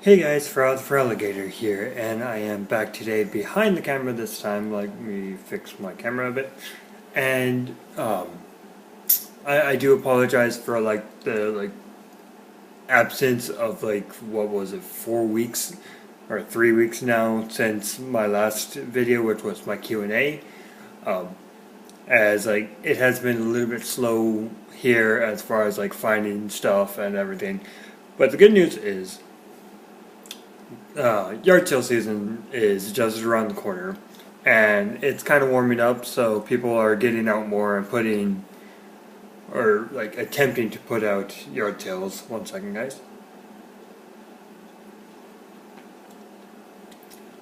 Hey guys, Foral here, and I am back today behind the camera this time. Let me fix my camera a bit, and I do apologize for the absence of what was it, 4 weeks or 3 weeks now since my last video, which was my Q&A. As it has been a little bit slow here as far as finding stuff and everything, but the good news is. Yard sale season is just around the corner, and it's kind of warming up, so people are getting out more and putting, or attempting to put out yard sales. One second, guys.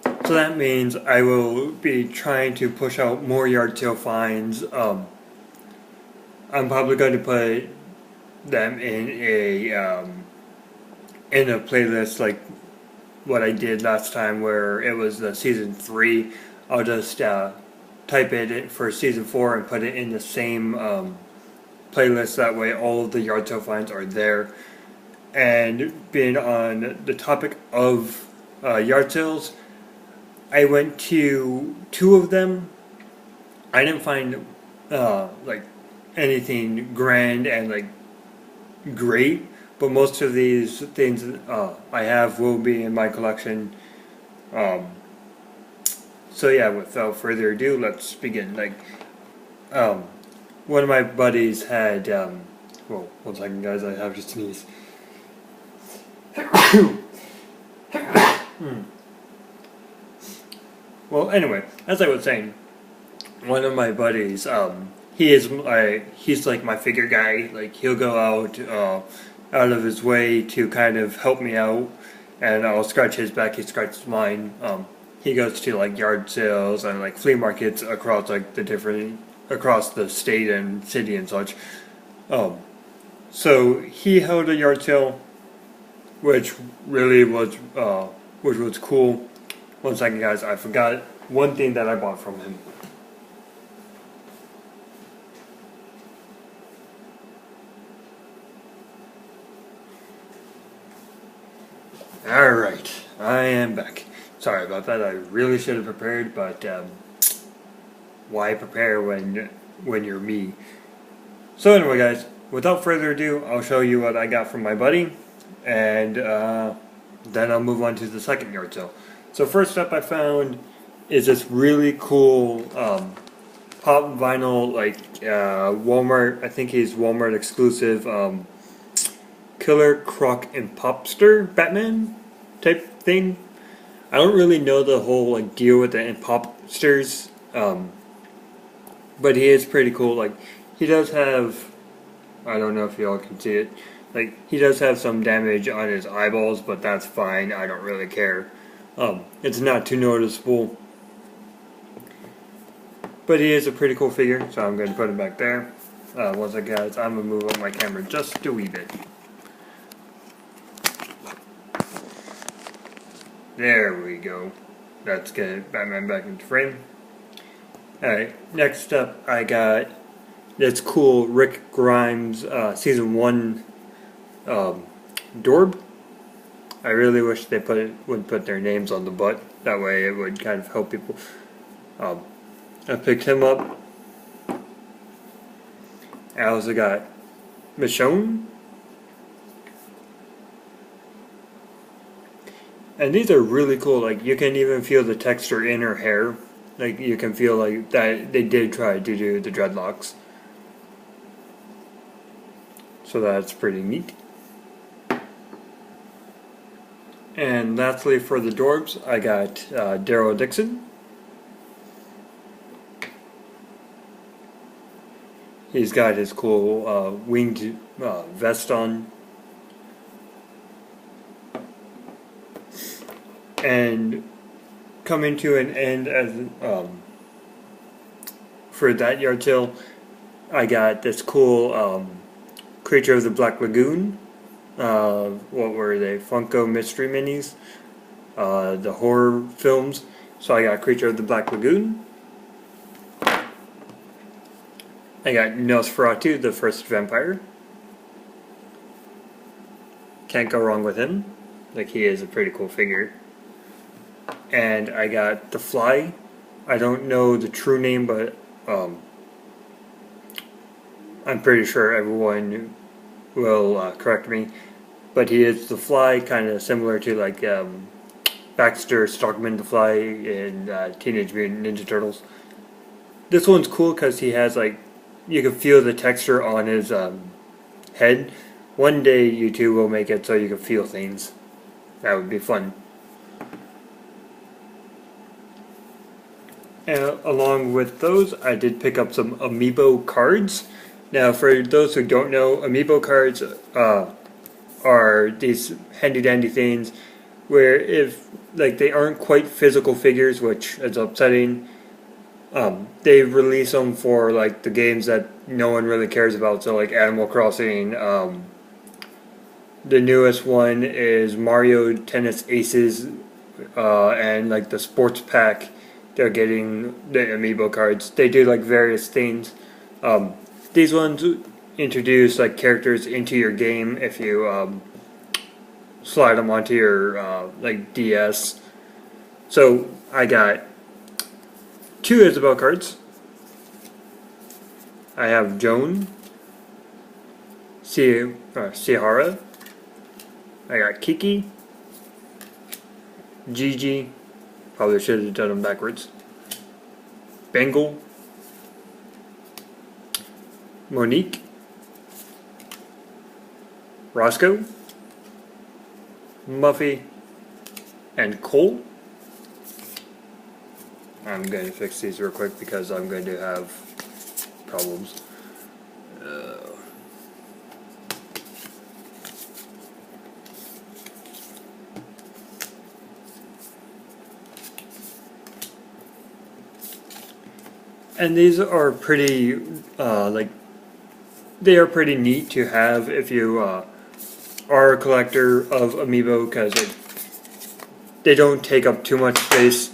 So that means I will be trying to push out more yard sale finds. I'm probably going to put them in a playlist like what I did last time, where it was the season 3. I'll just type it for season 4 and put it in the same playlist. That way all of the yard sale finds are there. And being on the topic of yard sales, I went to 2 of them. I didn't find anything grand and great, but most of these things I have will be in my collection. So yeah, without further ado, let's begin. One of my buddies had, well, one second guys, I have to sneeze. Well, anyway, as I was saying, one of my buddies, he's like my figure guy. He'll go out of his way to kind of help me out, and I'll scratch his back, he scratches mine. He goes to yard sales and flea markets across across the state and city and such. So he held a yard sale, which really was cool. One second, guys, I forgot one thing that I bought from him. Alright, I am back. Sorry about that, I really should have prepared, but why prepare when you're me? So anyway guys, without further ado, I'll show you what I got from my buddy, and then I'll move on to the second yard sale. So first up I found is this really cool pop vinyl, Walmart, I think he's Walmart exclusive, Killer Croc and Popster Batman type thing. I don't really know the whole deal with the imposters, but he is pretty cool. He does have, I don't know if y'all can see it, he does have some damage on his eyeballs, but that's fine, I don't really care. It's not too noticeable, but he is a pretty cool figure, so I'm going to put him back there. Once again, guys, I'm going to move up my camera just a wee bit. There we go. Let's get Batman back into frame. Alright, next up I got this cool Rick Grimes Season 1 Dorb. I really wish they would put their names on the butt. That way it would kind of help people. I picked him up. I also got Michonne. And these are really cool. You can even feel the texture in her hair. You can feel that they did try to do the dreadlocks. So that's pretty neat. And lastly, for the Dorbs, I got Daryl Dixon. He's got his cool winged vest on. And coming to an end as for that yard sale, I got this cool Creature of the Black Lagoon. What were they? Funko Mystery Minis. The horror films. So I got Creature of the Black Lagoon. I got Nosferatu, the first vampire. Can't go wrong with him. Like, he is a pretty cool figure. And I got the Fly. I don't know the true name, but I'm pretty sure everyone will correct me. But he is the Fly, kind of similar to like Baxter Stockman the Fly in Teenage Mutant Ninja Turtles. This one's cool because he has like, you can feel the texture on his head. One day YouTube will make it so you can feel things. That would be fun. And along with those, I did pick up some amiibo cards. Now, for those who don't know, amiibo cards are these handy dandy things where if like they aren't quite physical figures, which is upsetting, they release them for like the games that no one really cares about. So like Animal Crossing. The newest one is Mario Tennis Aces, and like the sports pack. They're getting the amiibo cards. They do like various things. These ones introduce like characters into your game if you slide them onto your like DS. So I got 2 Isabel cards. I have Joan, Sierra. I got Kiki, Gigi. Probably should have done them backwards. Bengal, Monique, Roscoe, Muffy, and Cole. I'm going to fix these real quick because I'm going to have problems. And these are pretty, they are pretty neat to have if you are a collector of amiibo, because they don't take up too much space,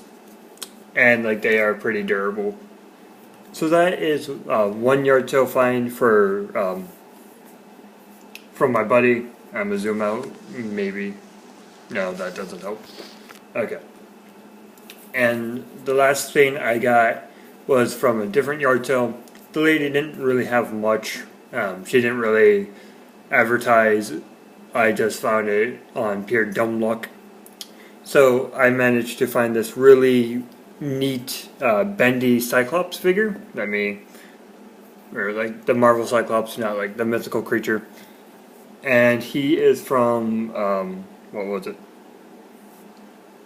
and like they are pretty durable. So that is one yard sale find for from my buddy. I'm gonna zoom out, maybe. No, that doesn't help. Okay. And the last thing I got was from a different yard sale. The lady didn't really have much. She didn't really advertise. I just found it on pure dumb luck. So I managed to find this really neat bendy Cyclops figure. Or like the Marvel Cyclops, not like the mythical creature. And he is from, what was it?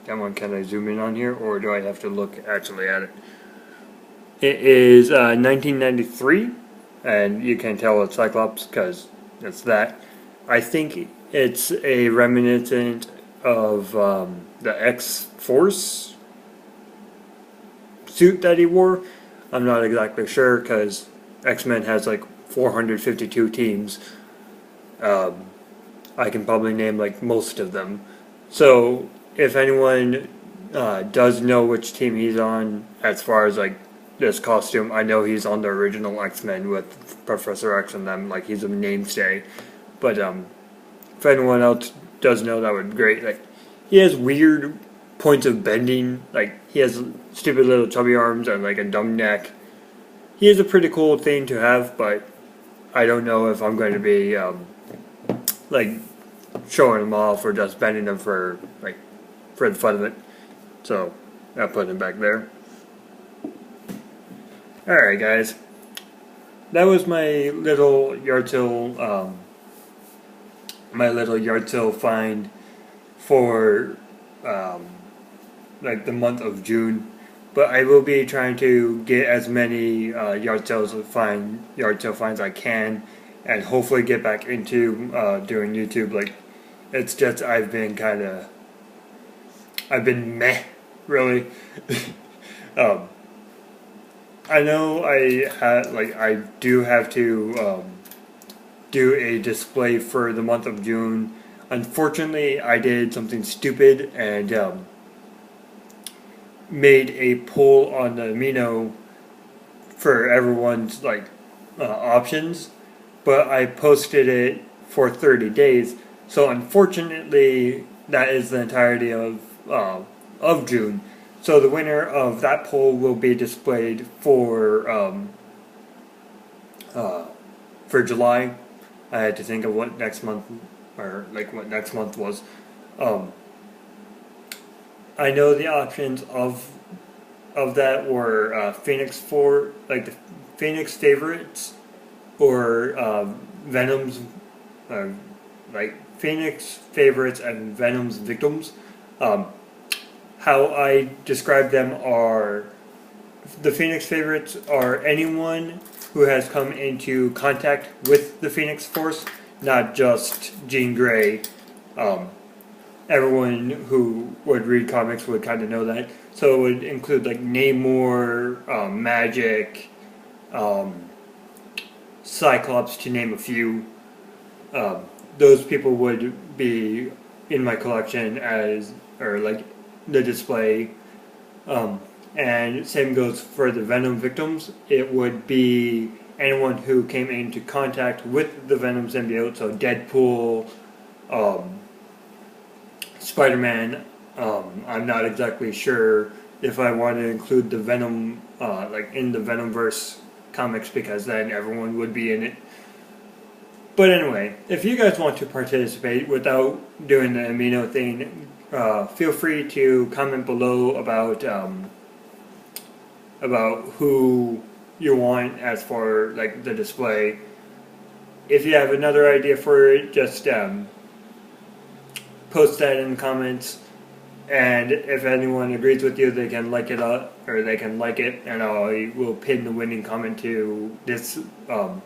Come on, can I zoom in on here, or do I have to look actually at it? It is 1993, and you can tell it's Cyclops because it's that. I think it's a reminiscent of the X-Force suit that he wore. I'm not exactly sure because X-Men has like 452 teams. I can probably name like most of them. So if anyone does know which team he's on as far as like this costume, I know he's on the original X-Men with Professor X and them, like he's a mainstay. But if anyone else does know, that would be great. Like, he has weird points of bending, like he has stupid little chubby arms and like a dumb neck. He is a pretty cool thing to have, but I don't know if I'm going to be like showing him off or just bending him for the fun of it. So I'll put him back there. Alright guys, that was my little yard sale find for like the month of June. But I will be trying to get as many yard sale finds I can, and hopefully get back into doing YouTube. Like, it's just I've been meh, really. I know I do have to do a display for the month of June. Unfortunately, I did something stupid and made a poll on the Amino for everyone's options, but I posted it for 30 days. So unfortunately, that is the entirety of June. So the winner of that poll will be displayed for July. I had to think of what next month, or like what next month was. I know the options of that were Phoenix the Phoenix favorites, or Venom's, like Phoenix favorites and Venom's victims. How I describe them are, the Phoenix favorites are anyone who has come into contact with the Phoenix Force, not just Jean Grey. Everyone who would read comics would kind of know that. So it would include like Namor, Magic, Cyclops, to name a few. Those people would be in my collection or like the display. And same goes for the Venom victims. It would be anyone who came into contact with the Venom symbiote, so Deadpool, Spider-Man. I'm not exactly sure if I want to include the Venom, like in the Venomverse comics, because then everyone would be in it. But anyway, if you guys want to participate without doing the amino thing, feel free to comment below about who you want as for like the display. If you have another idea for it, just post that in the comments, and if anyone agrees with you, they can like it up, or they can like it, and I will pin the winning comment to this thing.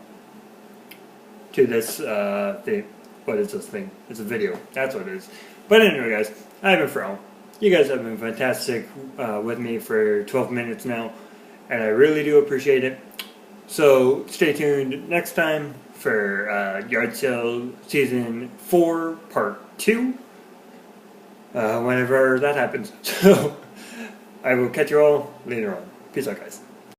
What is this thing? It's a video. That's what it is. But anyway, guys, I've been Foral. You guys have been fantastic with me for 12 minutes now, and I really do appreciate it. So stay tuned next time for Yard Sale Season 4 Part 2, whenever that happens. So I will catch you all later on. Peace out, guys.